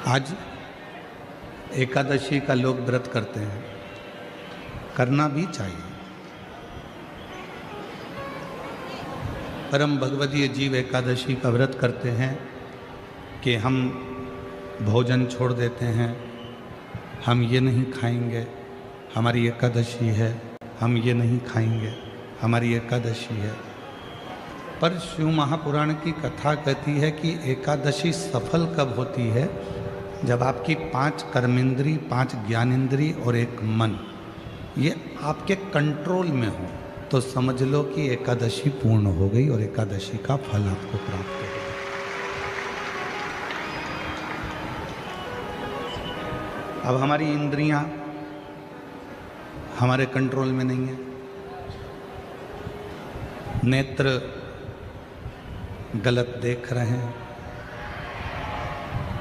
आज एकादशी का लोग व्रत करते हैं, करना भी चाहिए। परम भगवदीय जीव एकादशी का व्रत करते हैं कि हम भोजन छोड़ देते हैं, हम ये नहीं खाएंगे, हमारी एकादशी है, हम ये नहीं खाएंगे, हमारी एकादशी है। पर शिव महापुराण की कथा कहती है कि एकादशी सफल कब होती है? जब आपकी 5 कर्मेंद्री, 5 ज्ञानेंद्री और 1 मन ये आपके कंट्रोल में हो, तो समझ लो कि एकादशी पूर्ण हो गई और एकादशी का फल आपको प्राप्त हो गया। अब हमारी इंद्रियां हमारे कंट्रोल में नहीं है। नेत्र गलत देख रहे हैं,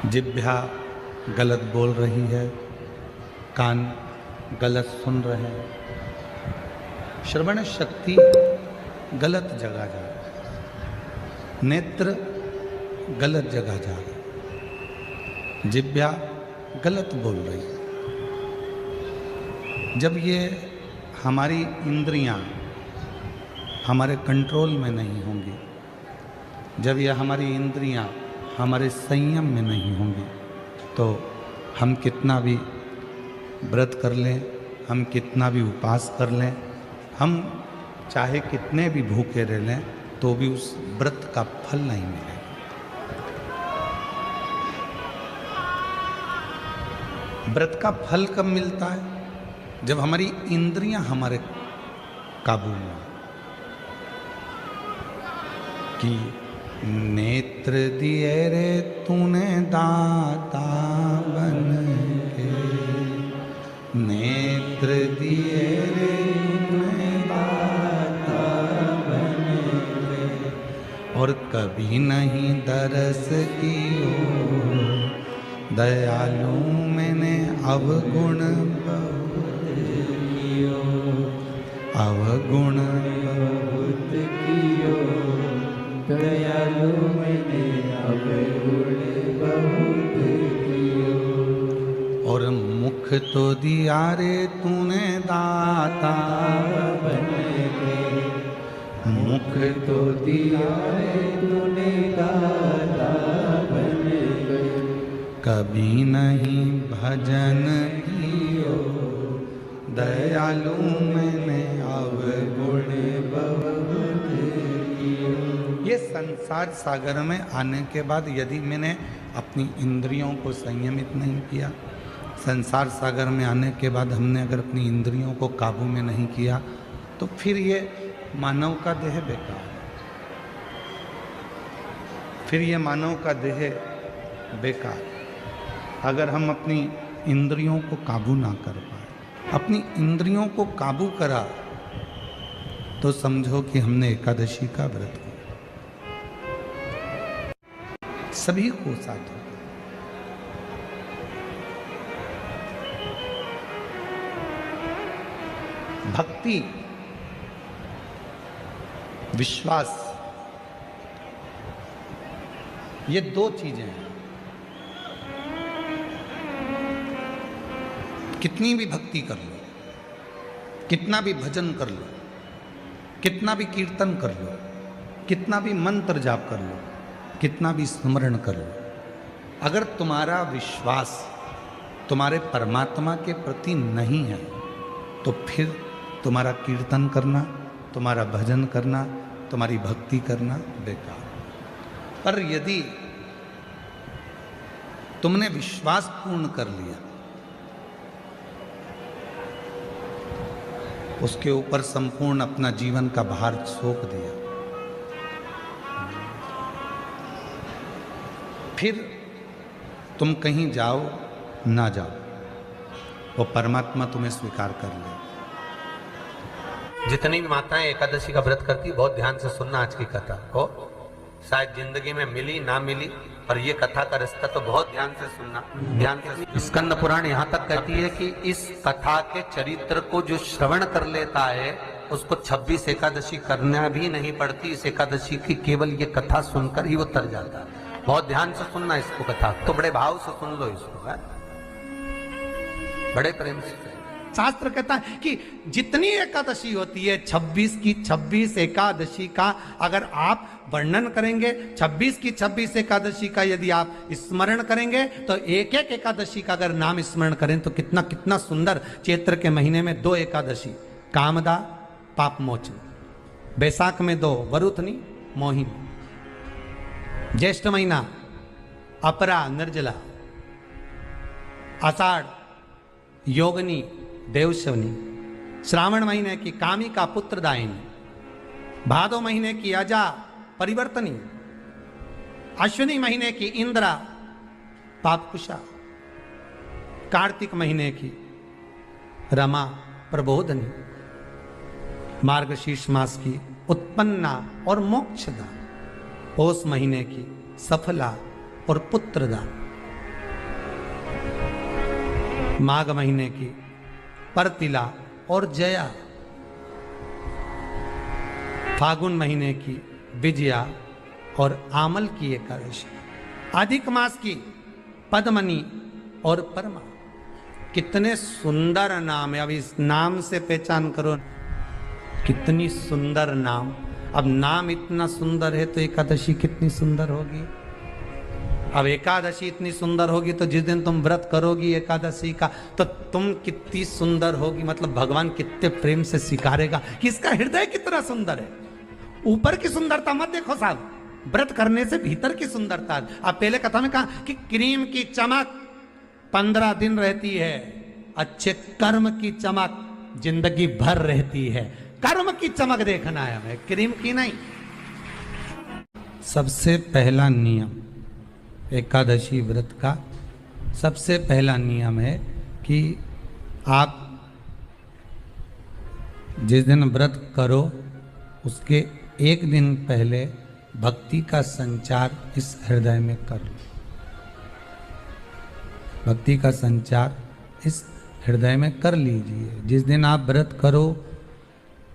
जिह्वा गलत बोल रही है, कान गलत सुन रहे हैं, श्रवण शक्ति गलत जगह जा रही है, नेत्र गलत जगह जा रही है, जिह्वा गलत बोल रही है। जब ये हमारी इंद्रियां हमारे कंट्रोल में नहीं होंगी, जब ये हमारी इंद्रियां हमारे संयम में नहीं होंगी, तो हम कितना भी व्रत कर लें, हम कितना भी उपवास कर लें, हम चाहे कितने भी भूखे रह लें, तो भी उस व्रत का फल नहीं मिलेगा। व्रत का फल कब मिलता है? जब हमारी इंद्रियां हमारे काबू में हो। कि नेत्र दिए रे तूने दाता बन के, नेत्र दिए रे तूने दाता बन के, और कभी नहीं दरस कियो, दयालु मैंने अवगुण बहुत कियो, अवगुण बहुत कियो, दयालु मैंने अवगुण बहुत कियो। और मुख तो दिया रे तूने दाता बन के, मुख तो दिया रे तूने दाता बन के, कभी नहीं भजन कियो, दयालु मैंने अवगुण बहुत कियो। ये संसार सागर में आने के बाद यदि मैंने अपनी इंद्रियों को संयमित नहीं किया, संसार सागर में आने के बाद हमने अगर अपनी इंद्रियों को काबू में नहीं किया, तो फिर ये मानव का देह बेकार, फिर ये मानव का देह बेकार। अगर हम अपनी इंद्रियों को काबू ना कर पाए, अपनी इंद्रियों को काबू करा, तो समझो कि हमने एकादशी का व्रत किया। सभी को साथ हो। भक्ति, विश्वास, ये 2 चीजें हैं। कितनी भी भक्ति कर लो, कितना भी भजन कर लो, कितना भी कीर्तन कर लो, कितना भी मंत्र जाप कर लो, कितना भी स्मरण कर लो, अगर तुम्हारा विश्वास तुम्हारे परमात्मा के प्रति नहीं है, तो फिर तुम्हारा कीर्तन करना, तुम्हारा भजन करना, तुम्हारी भक्ति करना बेकार। पर यदि तुमने विश्वास पूर्ण कर लिया, उसके ऊपर संपूर्ण अपना जीवन का भार सौंप दिया, फिर तुम कहीं जाओ ना जाओ, वो परमात्मा तुम्हें स्वीकार कर ले। जितनी भी माताएं एकादशी का व्रत करती, बहुत ध्यान से सुनना आज की कथा को। शायद जिंदगी में मिली ना मिली, पर ये कथा का रिश्ता तो बहुत ध्यान से सुनना, ध्यान से। स्कंद पुराण यहाँ तक कहती है कि इस कथा के चरित्र को जो श्रवण कर लेता है, उसको 26 एकादशी करना भी नहीं पड़ती। इस एकादशी की केवल ये कथा सुनकर ही वो तर जाता है। बहुत ध्यान से सुनना इसको कथा, तो बड़े भाव से सुन लो इसको, है? बड़े प्रेम से। शास्त्र कहता है कि जितनी एकादशी होती है 26 की 26 एकादशी का अगर आप वर्णन करेंगे, 26 की 26 एकादशी का यदि आप स्मरण करेंगे, तो एक एक एकादशी का अगर नाम स्मरण करें तो कितना कितना सुंदर। चैत्र के महीने में 2 एकादशी, कामदा पाप मोचन, बैसाख में 2 वरुथनी मोहिनी, ज्येष्ठ महीना अपरा निर्जला, आषाढ़ योगनी देवशवनी, श्रावण महीने की कामिका पुत्रदायिनी, भादो महीने की अजा परिवर्तनी, अश्विनी महीने की इंद्रा पापकुशा, कार्तिक महीने की रमा प्रबोधनी, मार्गशीर्ष मास की उत्पन्ना और मोक्षदा, पौष महीने की सफला और पुत्रदा, माघ महीने की परतिला और जया, फागुन महीने की विजया और आमल की एकादशी, अधिक मास की पद्मनी और परमा। कितने सुंदर नाम है। अब इस नाम से पहचान करो कितनी सुंदर नाम। अब नाम इतना सुंदर है तो एकादशी कितनी सुंदर होगी। अब एकादशी इतनी सुंदर होगी तो जिस दिन तुम व्रत करोगी एकादशी का तो तुम कितनी सुंदर होगी। मतलब भगवान कितने प्रेम से स्वीकारेगा कि इसका हृदय कितना सुंदर है। ऊपर की सुंदरता मत देखो साहब, व्रत करने से भीतर की सुंदरता। अब पहले कथा में कहा कि क्रीम की चमक 15 दिन रहती है, अच्छे कर्म की चमक जिंदगी भर रहती है। कर्म की चमक देखना है हमें, क्रीम की नहीं। सबसे पहला नियम एकादशी व्रत का, सबसे पहला नियम है कि आप जिस दिन व्रत करो उसके एक दिन पहले भक्ति का संचार इस हृदय में कर लो। भक्ति का संचार इस हृदय में कर लीजिए। जिस दिन आप व्रत करो,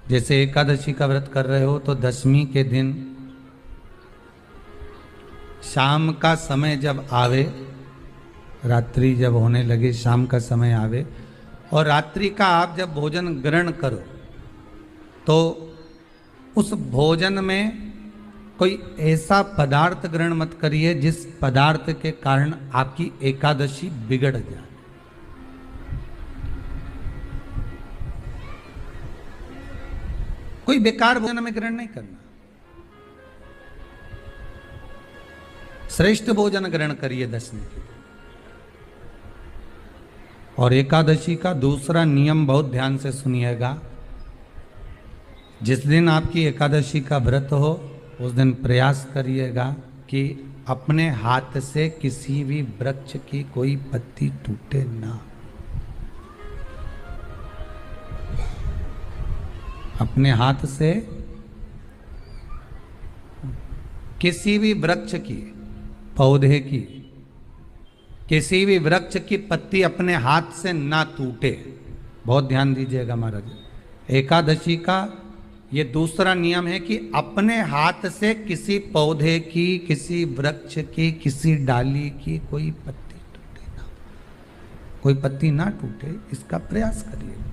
जैसे एकादशी का व्रत कर रहे हो तो दशमी के दिन शाम का समय जब आवे, रात्रि जब होने लगे, शाम का समय आवे और रात्रि का आप जब भोजन ग्रहण करो तो उस भोजन में कोई ऐसा पदार्थ ग्रहण मत करिए जिस पदार्थ के कारण आपकी एकादशी बिगड़ जाए। कोई बेकार भोजन में ग्रहण नहीं करना, श्रेष्ठ भोजन ग्रहण करिए दशमी के। और एकादशी का दूसरा नियम बहुत ध्यान से सुनिएगा। जिस दिन आपकी एकादशी का व्रत हो उस दिन प्रयास करिएगा कि अपने हाथ से किसी भी वृक्ष की कोई पत्ती टूटे ना। अपने हाथ से किसी भी वृक्ष की, पौधे की, किसी भी वृक्ष की पत्ती अपने हाथ से ना टूटे। बहुत ध्यान दीजिएगा महाराज। एकादशी का ये दूसरा नियम है कि अपने हाथ से किसी पौधे की, किसी वृक्ष की, किसी डाली की कोई पत्ती टूटे ना, कोई पत्ती ना टूटे, इसका प्रयास करिए।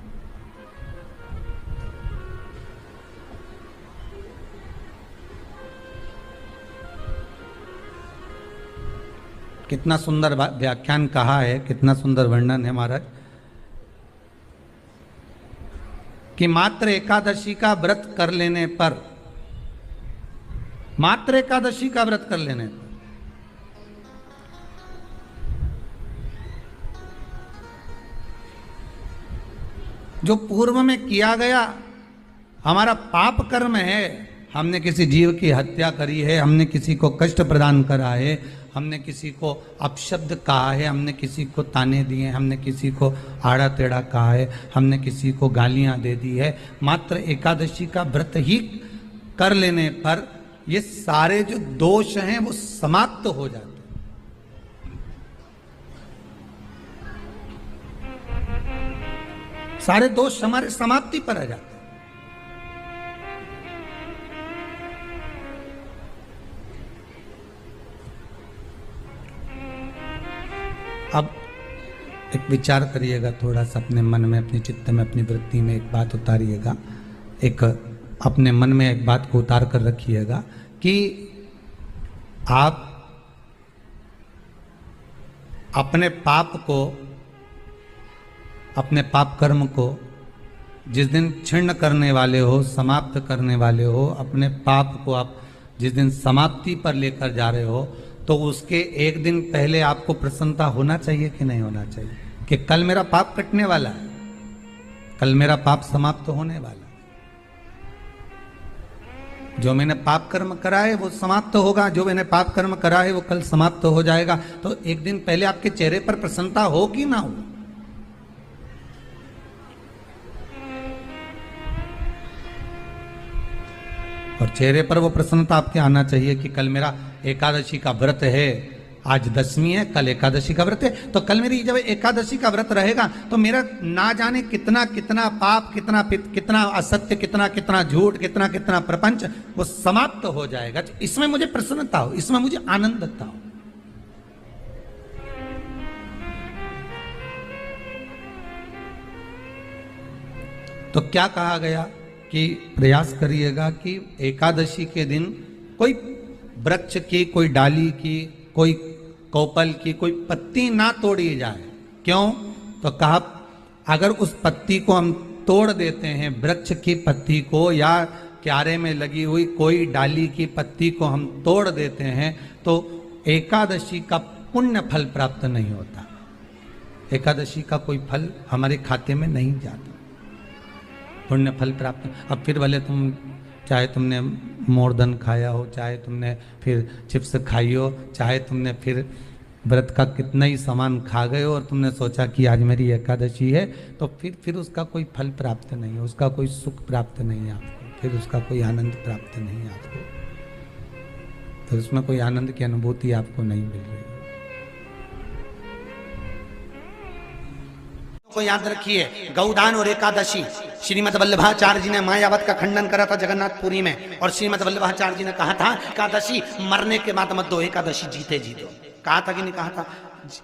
कितना सुंदर व्याख्यान कहा है, कितना सुंदर वर्णन है महाराज कि मात्र एकादशी का व्रत कर लेने पर, मात्र एकादशी का व्रत कर लेने पर जो पूर्व में किया गया हमारा पाप कर्म है, हमने किसी जीव की हत्या करी है, हमने किसी को कष्ट प्रदान करा है, हमने किसी को अपशब्द कहा है, हमने किसी को ताने दिए, हमने किसी को आड़ा टेढ़ा कहा है, हमने किसी को गालियां दे दी है, मात्र एकादशी का व्रत ही कर लेने पर ये सारे जो दोष हैं वो समाप्त हो जाते हैं। सारे दोष हमारे समाप्ति पर आ जाते हैं। अब एक विचार करिएगा थोड़ा सा अपने मन में, अपने चित्त में, अपनी वृत्ति में एक बात उतारिएगा, एक अपने मन में एक बात को उतार कर रखिएगा कि आप अपने पाप को, अपने पाप कर्म को जिस दिन छिन्न करने वाले हो, समाप्त करने वाले हो, अपने पाप को आप जिस दिन समाप्ति पर लेकर जा रहे हो, तो उसके एक दिन पहले आपको प्रसन्नता होना चाहिए कि नहीं होना चाहिए कि कल मेरा पाप कटने वाला है, कल मेरा पाप समाप्त होने वाला है, जो मैंने पाप कर्म करा है वो समाप्त होगा, जो मैंने पाप कर्म करा है वो कल समाप्त हो जाएगा। तो एक दिन पहले आपके चेहरे पर प्रसन्नता हो कि ना हो? और चेहरे पर वो प्रसन्नता आपके आना चाहिए कि कल मेरा एकादशी का व्रत है, आज दशमी है, कल एकादशी का व्रत है, तो कल मेरी जब एकादशी का व्रत रहेगा तो मेरा ना जाने कितना कितना पाप, कितना असत्य, कितना झूठ, कितना प्रपंच वो समाप्त हो जाएगा। इसमें मुझे प्रसन्नता हो, इसमें मुझे आनंदता हो। तो क्या कहा गया कि प्रयास करिएगा कि एकादशी के दिन कोई वृक्ष की, कोई डाली की, कोई कोपल की कोई पत्ती ना तोड़ी जाए। क्यों? तो कहा अगर उस पत्ती को हम तोड़ देते हैं, वृक्ष की पत्ती को या क्यारे में लगी हुई कोई डाली की पत्ती को हम तोड़ देते हैं तो एकादशी का पुण्य फल प्राप्त नहीं होता, एकादशी का कोई फल हमारे खाते में नहीं जाता, पुण्य फल प्राप्त। अब फिर भले तुम चाहे तुमने मोरधन खाया हो, चाहे तुमने फिर चिप्स खाई हो, चाहे तुमने फिर व्रत का कितना ही सामान खा गए हो और तुमने सोचा कि आज मेरी एकादशी है, तो फिर उसका कोई फल प्राप्त नहीं है, उसका कोई सुख प्राप्त नहीं है आपको, फिर उसका कोई आनंद प्राप्त नहीं है आपको, फिर उसमें कोई आनंद की अनुभूति आपको नहीं मिल रही। को याद रखिए, गौदान और एकादशी, श्रीमद वल्लभाचार्य जी ने मायावत का खंडन करा था जगन्नाथपुरी में, और श्रीमद वल्लभाचार्य जी ने कहा था एकादशी मरने के बाद मत दो, एकादशी जीते जी दो। कहा था कि नहीं कहा था?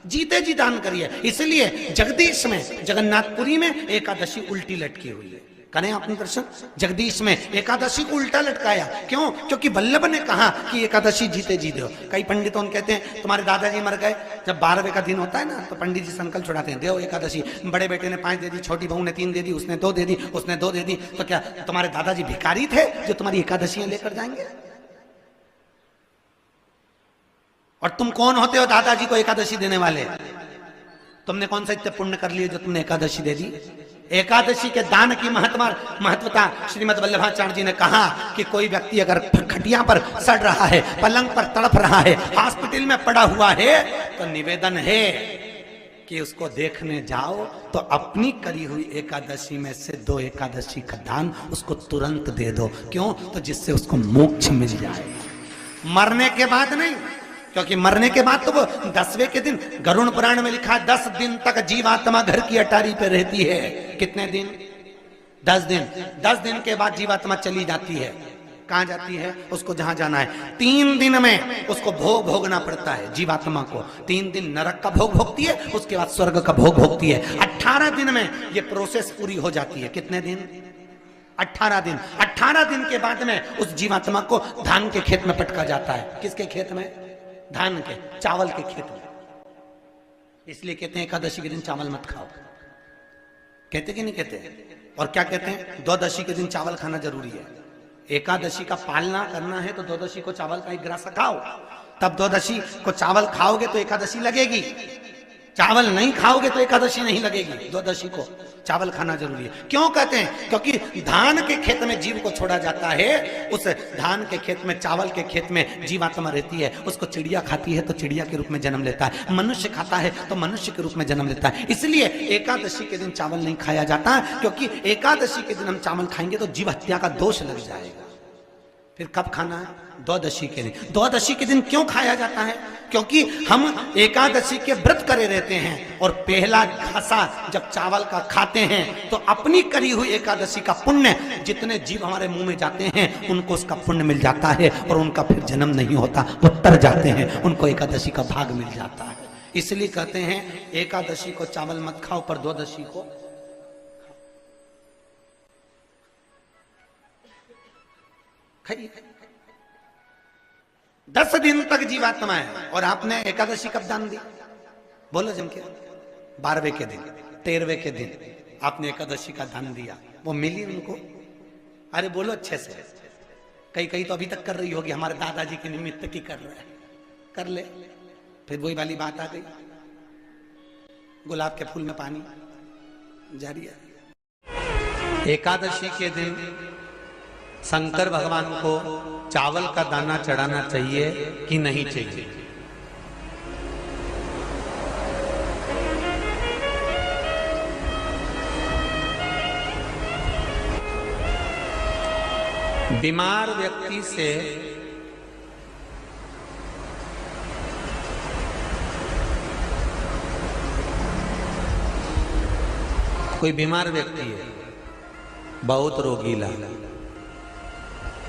जीते जी दान करिए। इसलिए जगदीश में, जगन्नाथपुरी में एकादशी उल्टी लटकी हुई है। करें अपने दर्शन, जगदीश में एकादशी को उल्टा लटकाया। क्यों? क्योंकि वल्लभ ने कहा कि एकादशी जीते जी दो। कई पंडितों कहते हैं तुम्हारे दादाजी मर गए, जब 12वें का दिन होता है ना तो पंडित जी संकल्प छुड़ाते हैं, देव एकादशी, बड़े बेटे ने 5 दे दी, छोटी बहू ने 3 दे दी, उसने 2 दे दी, उसने 2 दे दी, तो क्या तुम्हारे दादाजी भिखारी थे जो तुम्हारी एकादशियां लेकर जाएंगे? और तुम कौन होते हो दादाजी को एकादशी देने वाले? तुमने कौन सा इतने पुण्य कर लिए जो तुमने एकादशी दे दी? एकादशी के दान की महत्वता श्रीमद वल्लभाचार्य जी ने कहा कि कोई व्यक्ति अगर खटिया पर सड़ रहा है, पलंग पर तड़प रहा है, हॉस्पिटल में पड़ा हुआ है, तो निवेदन है कि उसको देखने जाओ तो अपनी करी हुई एकादशी में से 2 एकादशी का दान उसको तुरंत दे दो। क्यों? तो जिससे उसको मोक्ष मिल जाए, मरने के बाद नहीं। क्योंकि मरने के बाद तो वो 10वें के दिन, गरुड़ पुराण में लिखा है 10 दिन तक जीवात्मा घर की अटारी पे रहती है। कितने दिन? 10 दिन। 10 दिन के बाद जीवात्मा चली जाती है। कहां जाती है? उसको जहां जाना है। 3 दिन में उसको भोग भोगना पड़ता है जीवात्मा को। 3 दिन नरक का भोग भोगती है, उसके बाद स्वर्ग का भोग भोगती है। 18 दिन में ये प्रोसेस पूरी हो जाती है। कितने दिन? 18 दिन। 18 दिन के बाद में उस जीवात्मा को धान के खेत में पटका जाता है। किसके खेत में? धान के, चावल के खेत में। इसलिए कहते हैं एकादशी के दिन चावल मत खाओ। कहते कि नहीं कहते? और क्या कहते हैं? द्वादशी के दिन चावल खाना जरूरी है। एकादशी का पालना करना है तो द्वादशी को चावल का 1 ग्रास खाओ, तब द्वादशी को चावल खाओगे तो एकादशी लगेगी। चावल नहीं खाओगे तो एकादशी नहीं लगेगी। द्वादशी को चावल खाना जरूरी है। क्यों कहते हैं? क्योंकि धान के खेत में जीव को छोड़ा जाता है, उस धान के खेत में, चावल के खेत में जीवात्मा रहती है। उसको चिड़िया खाती है तो चिड़िया के रूप में जन्म लेता है, मनुष्य खाता है तो मनुष्य के रूप में जन्म लेता है। इसलिए एकादशी के दिन चावल नहीं खाया जाता, क्योंकि एकादशी के दिन हम चावल खाएंगे तो जीव हत्या का दोष लग जाएगा। फिर कब खाना है? द्वादशी के दिन। द्वादशी के दिन क्यों खाया जाता है? क्योंकि हम एकादशी के व्रत करे रहते हैं, और पहला घासा जब चावल का खाते हैं तो अपनी करी हुई एकादशी का पुण्य, जितने जीव हमारे मुंह में जाते हैं उनको उसका पुण्य मिल जाता है, और उनका फिर जन्म नहीं होता, वो तर जाते हैं, उनको एकादशी का भाग मिल जाता है। इसलिए कहते हैं एकादशी को चावल मत खाओ, पर द्वादशी को खाइए। 10 दिन तक जीवात्मा है और आपने एकादशी कब दान दी? बोलो जम के। 12वें के दिन, 13वें के दिन आपने एकादशी का दान दिया, वो मिली उनको? अरे बोलो अच्छे से। कई तो अभी तक कर रही होगी, हमारे दादाजी के निमित्त की कर रहा है, कर ले। फिर वही वाली बात आ गई, गुलाब के फूल में पानी जारी है। एकादशी के दिन शंकर भगवान को चावल का दाना चढ़ाना चाहिए कि नहीं चाहिए? बीमार व्यक्ति से कोई बीमार व्यक्ति है, बहुत रोगीला,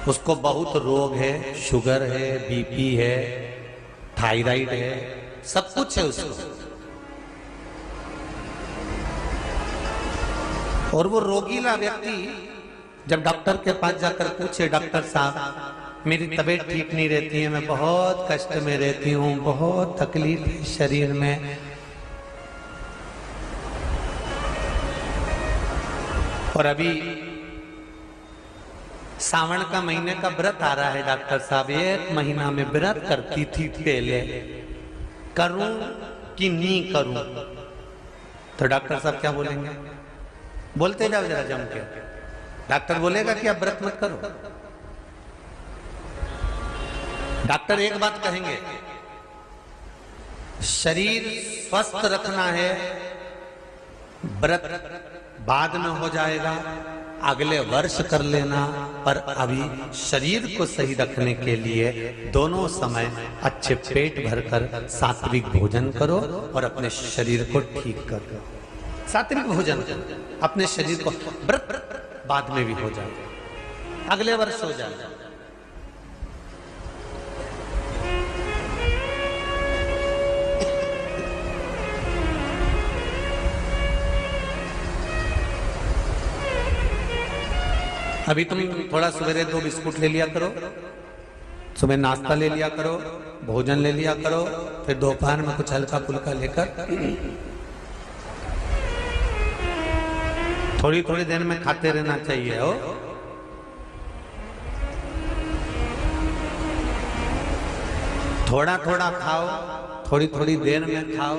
उसको बहुत रोग है, शुगर है, बीपी है, थायराइड है, सब कुछ है उसको, और वो रोगीला व्यक्ति जब डॉक्टर के पास जाकर पूछे, डॉक्टर साहब मेरी तबीयत ठीक नहीं रहती है, मैं बहुत कष्ट में रहती हूँ, बहुत तकलीफ है शरीर में, और अभी सावन का महीने का व्रत आ रहा है डॉक्टर साहब, 1 महीना में व्रत करती थी पहले, करूं कि नहीं करूं? तो डॉक्टर साहब क्या बोलेंगे? बोलते जाओ जरा जम के। डॉक्टर बोलेगा कि आप व्रत मत करो। डॉक्टर एक बात कहेंगे, शरीर स्वस्थ रखना है, व्रत बाद में हो जाएगा, अगले वर्ष कर लेना, पर अभी शरीर को सही रखने के लिए दोनों समय अच्छे पेट भरकर सात्विक भोजन करो और अपने शरीर को ठीक करो। सात्विक भोजन अपने शरीर को, व्रत बाद में भी हो जाएगा, अगले वर्ष हो जाएगा। अभी तुम थोड़ा सवेरे 2 बिस्कुट ले लिया करो, सुबह नाश्ता ले लिया करो, भोजन ले लिया करो, फिर दोपहर में कुछ हल्का फुल्का लेकर थोड़ी थोड़ी देर में खाते रहना चाहिए हो। थोड़ा थोड़ा खाओ, थोड़ी थोड़ी देर में खाओ,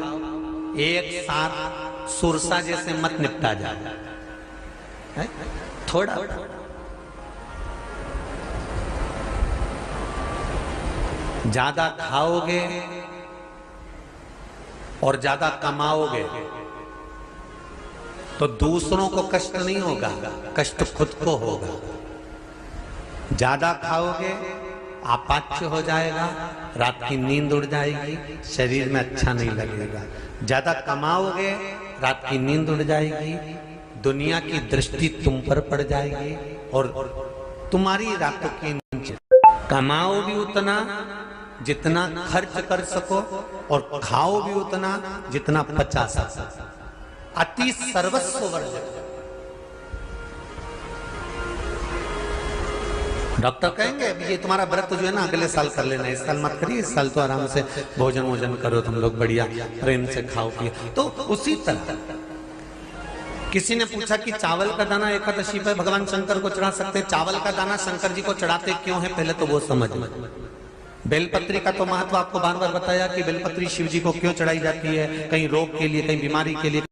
एक साथ सुरसा जैसे मत निपटा जाए, थोड़ा ज्यादा खाओगे और ज्यादा कमाओगे तो दूसरों को कष्ट नहीं होगा, कष्ट खुद को होगा। ज्यादा खाओगे अपाच्य हो जाएगा, रात की नींद उड़ जाएगी, शरीर में अच्छा नहीं लगेगा। ज्यादा कमाओगे, रात की नींद उड़ जाएगी, दुनिया की दृष्टि तुम पर पड़ जाएगी और तुम्हारी रातों की नींद। कमाओ भी उतना जितना खर्च कर सको और खाओ भी उतना जितना पचा सको। अति सर्वस्व वर्जक। डॉक्टर कहेंगे ये तुम्हारा व्रत जो है ना अगले साल कर लेना, इस साल मत करिए, इस साल तो आराम से भोजन वोजन करो, तुम लोग बढ़िया प्रेम से खाओ पिए। तो उसी तरह किसी ने पूछा कि चावल का दाना एकादशी पर भगवान शंकर को चढ़ा सकते हैं, चावल का दाना शंकर जी को चढ़ाते क्यों है, पहले तो वो समझ लो। बेलपत्री का तो महत्व आपको बार बार बताया कि बेलपत्री शिव जी को क्यों चढ़ाई जाती है, कहीं रोग के लिए, कहीं बीमारी के लिए,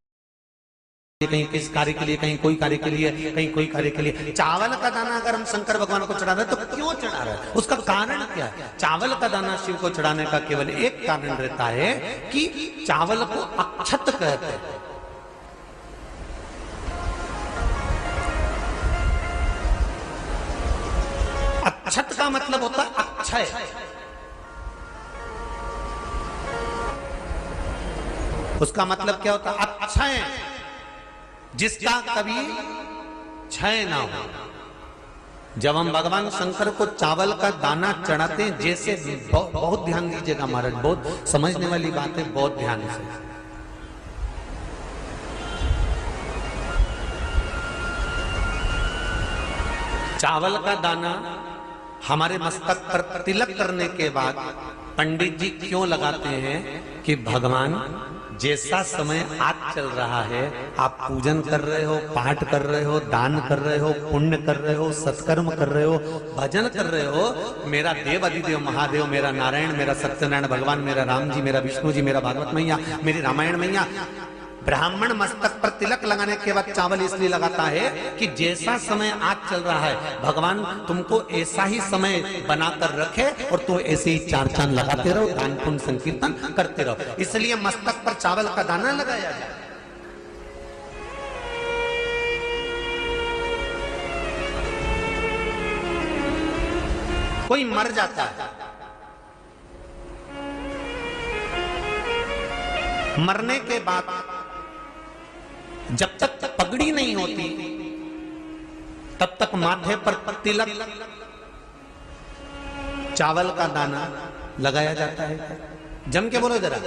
कहीं किस कार्य के लिए, कहीं कोई कार्य के लिए, कहीं कोई कार्य के लिए। चावल का दाना अगर हम शंकर भगवान को चढ़ा रहे हैं तो क्यों चढ़ा रहे हैं, उसका कारण क्या है? चावल का दाना शिव को चढ़ाने का केवल एक कारण रहता है कि चावल को अक्षत कहते हैं। अक्षत का मतलब होता है अक्षय। उसका मतलब क्या होता है? अक्षय, जिसका कभी क्षय ना हो, जब हम भगवान शंकर को चावल का दाना चढ़ाते हैं, जैसे बहुत ध्यान दीजिएगा महाराज, बहुत समझने वाली बात है, बहुत ध्यान से। चावल का दाना हमारे मस्तक पर तिलक करने के बाद पंडित जी क्यों लगाते हैं कि भगवान जैसा समय आज चल रहा है, आप पूजन कर रहे हो, पाठ कर रहे हो, दान कर रहे हो, पुण्य कर रहे हो, सत्कर्म कर रहे हो, भजन कर रहे हो, मेरा देव अधिदेव महादेव, मेरा नारायण, मेरा सत्यनारायण भगवान, मेरा राम जी, मेरा विष्णु जी, मेरा भागवत मैया, मेरी रामायण मैया, ब्राह्मण मस्तक पर तिलक लगाने के बाद चावल इसलिए लगाता है कि जैसा समय आज चल रहा है, भगवान तुमको ऐसा ही समय बनाकर रखे और तुम ऐसे ही चार चांद लगाते रहो, दान पुण्य संकीर्तन करते रहो, इसलिए मस्तक पर चावल का दाना लगाया जाए। कोई मर जाता है, मरने के बाद जब तक पगड़ी नहीं होती तब तक माथे पर तिलक चावल का दाना लगाया जाता है। जम के बोलो जरा,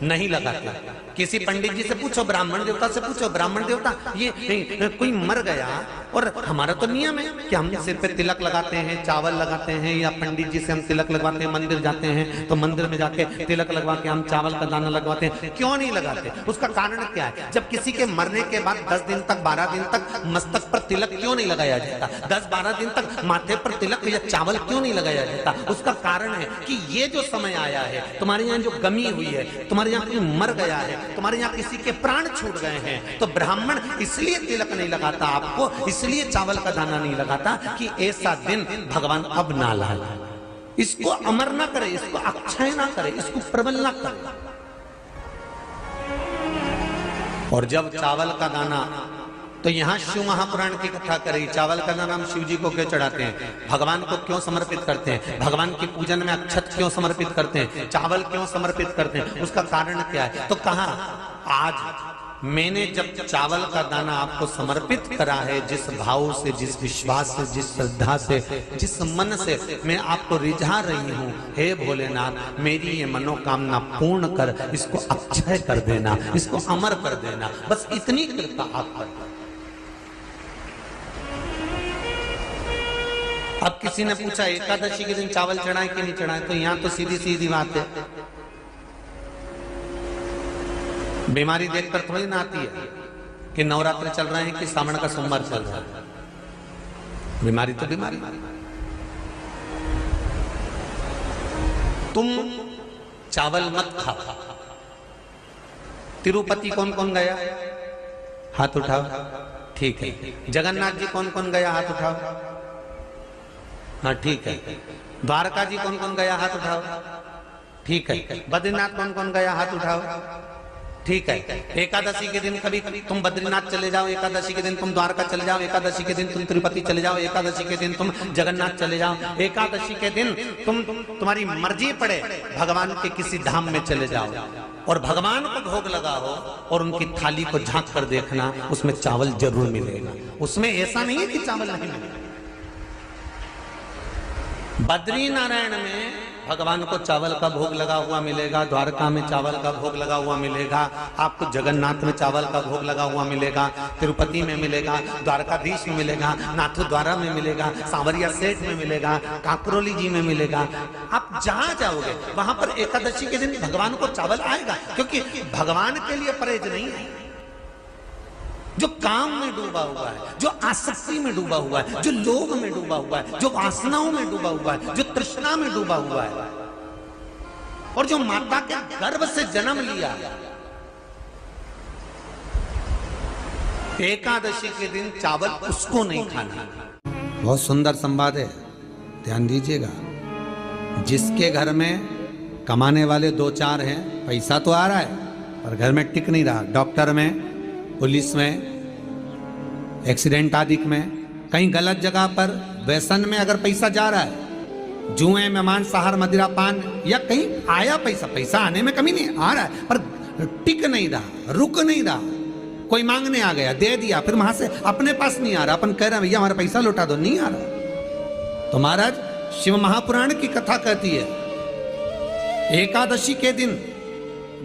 नहीं लगाते। किसी पंडित जी से पूछो, ब्राह्मण देवता से पूछो, ब्राह्मण देवता ये कोई मर गया और हमारा तो नियम है कि हम सिर पे तिलक लगाते हैं, चावल लगाते हैं, या पंडित जी से हम तिलक लगवाते हैं, मंदिर जाते हैं तो मंदिर में जाके तिलक लगवा के हम चावल का दाना लगवाते हैं, क्यों नहीं लगाते? उसका कारण क्या है? जब किसी के मरने के बाद 10 दिन तक 12 दिन तक मस्तक पर तिलक क्यों नहीं लगाया जाता? 10-12 दिन तक माथे पर तिलक या चावल क्यों नहीं लगाया जाता? उसका कारण है कि ये जो समय आया है, तुम्हारे यहाँ जो कमी हुई है, तुम्हारे यहाँ कोई मर गया है, तुम्हारे यहाँ किसी के प्राण छूट गए हैं, तो ब्राह्मण इसलिए तिलक नहीं लगाता आपको, इसलिए चावल का दाना नहीं लगाता कि ऐसा दिन भगवान अब ना लाए, इसको अमर ना करे, इसको अक्षय ना करे, इसको प्रबल ना करे। और जब चावल का दाना, तो यहां शिव महापुराण की कथा करेगी, चावल का दाना हम शिव जी को क्यों चढ़ाते हैं, भगवान को क्यों समर्पित करते हैं, भगवान की पूजन में अक्षत क्यों समर्पित करते हैं, चावल क्यों समर्पित करते हैं, उसका कारण क्या है? तो कहा आज मैंने जब चावल का दाना आपको समर्पित करा है, जिस भाव से, जिस विश्वास से, जिस श्रद्धा से, जिस मन से मैं आपको रिझा रही हूं, हे भोलेनाथ मेरी ये मनोकामना पूर्ण कर, इसको अक्षय कर देना, इसको अमर कर देना, बस इतनी कृपा आप कर। अब किसी ने पूछा एकादशी के दिन चावल चढ़ाए कि नहीं चढ़ाए, तो यहां तो सीधी सीधी बात है, बीमारी देखकर थोड़ी ना आती है कि नवरात्र चल रहे हैं कि सावन का सोमवार चल रहा है, बीमारी तो बीमारी। तुम चावल मत खाओ। तिरुपति कौन कौन गया? हाथ उठाओ। ठीक है। जगन्नाथ जी कौन कौन गया? हाथ उठाओ। हाँ ठीक है। द्वारका जी कौन कौन गया? हाथ उठाओ। ठीक है। बद्रीनाथ कौन कौन गया? हाथ उठाओ। ठीक है। एकादशी के दिन कभी तुम बद्रीनाथ चले जाओ, एकादशी के दिन तुम द्वारका चले जाओ, एकादशी के दिन तुम तिरुपति चले जाओ, एकादशी के दिन तुम जगन्नाथ चले जाओ, एकादशी के दिन तुम्हारी मर्जी पड़े भगवान के किसी धाम में चले जाओ और भगवान को भोग लगाओ और उनकी थाली को झांक कर देखना, उसमें चावल जरूर मिलेगा। उसमें ऐसा नहीं है कि चावल नहीं मिलेगा। बद्री नारायण में भगवान को चावल का भोग लगा हुआ मिलेगा, द्वारका में चावल का भोग लगा हुआ मिलेगा, आपको जगन्नाथ में चावल का भोग लगा हुआ मिलेगा, तिरुपति में मिलेगा, द्वारकाधीश में मिलेगा, नाथू द्वारा में मिलेगा, सांवरिया सेठ में मिलेगा, काकरोली जी में मिलेगा। आप जहां जाओगे वहां पर एकादशी के दिन भगवान को चावल आएगा, क्योंकि भगवान के लिए परहेज नहीं है। जो काम में डूबा हुआ है, जो आसक्ति में डूबा हुआ है, जो लोभ में डूबा हुआ है, जो वासनाओं में डूबा हुआ है, जो तृष्णा में डूबा हुआ है, और जो माता के गर्भ से जन्म लिया, एकादशी के दिन चावल उसको नहीं खाना। बहुत सुंदर संवाद है, ध्यान दीजिएगा। जिसके घर में कमाने वाले 2-4 हैं, पैसा तो आ रहा है पर घर में टिक नहीं रहा, डॉक्टर में, पुलिस में, एक्सीडेंट आदि में, कहीं गलत जगह पर व्यसन में अगर पैसा जा रहा है, जुए में, मांसाहार, मदिरा पान, या कहीं आया पैसा, पैसा आने में कमी नहीं, आ रहा है पर टिक नहीं रहा, रुक नहीं रहा, कोई मांगने आ गया, दे दिया, फिर वहां से अपने पास नहीं आ रहा, अपन कह रहे हैं भैया हमारा पैसा लौटा दो, नहीं आ रहा। तो महाराज शिव महापुराण की कथा कहती है, एकादशी के दिन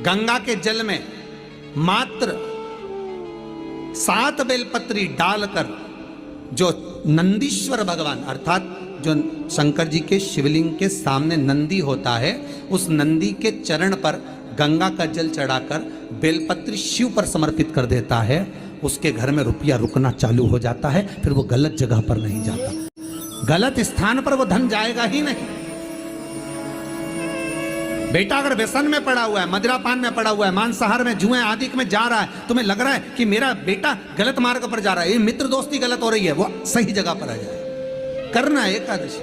गंगा के जल में मात्र 7 बेलपत्री डालकर जो नंदीश्वर भगवान अर्थात जो शंकर जी के शिवलिंग के सामने नंदी होता है, उस नंदी के चरण पर गंगा का जल चढ़ाकर बेलपत्री शिव पर समर्पित कर देता है, उसके घर में रुपया रुकना चालू हो जाता है, फिर वो गलत जगह पर नहीं जाता, गलत स्थान पर वो धन जाएगा ही नहीं। बेटा अगर व्यसन में पड़ा हुआ है, मदिरापान में पड़ा हुआ है, मांसाहार में, जुए आदि में जा रहा है, तुम्हें लग रहा है कि मेरा बेटा गलत मार्ग पर जा रहा है, ये मित्र दोस्ती गलत हो रही है, वो सही जगह पर आ जाए। करना है एकादशी।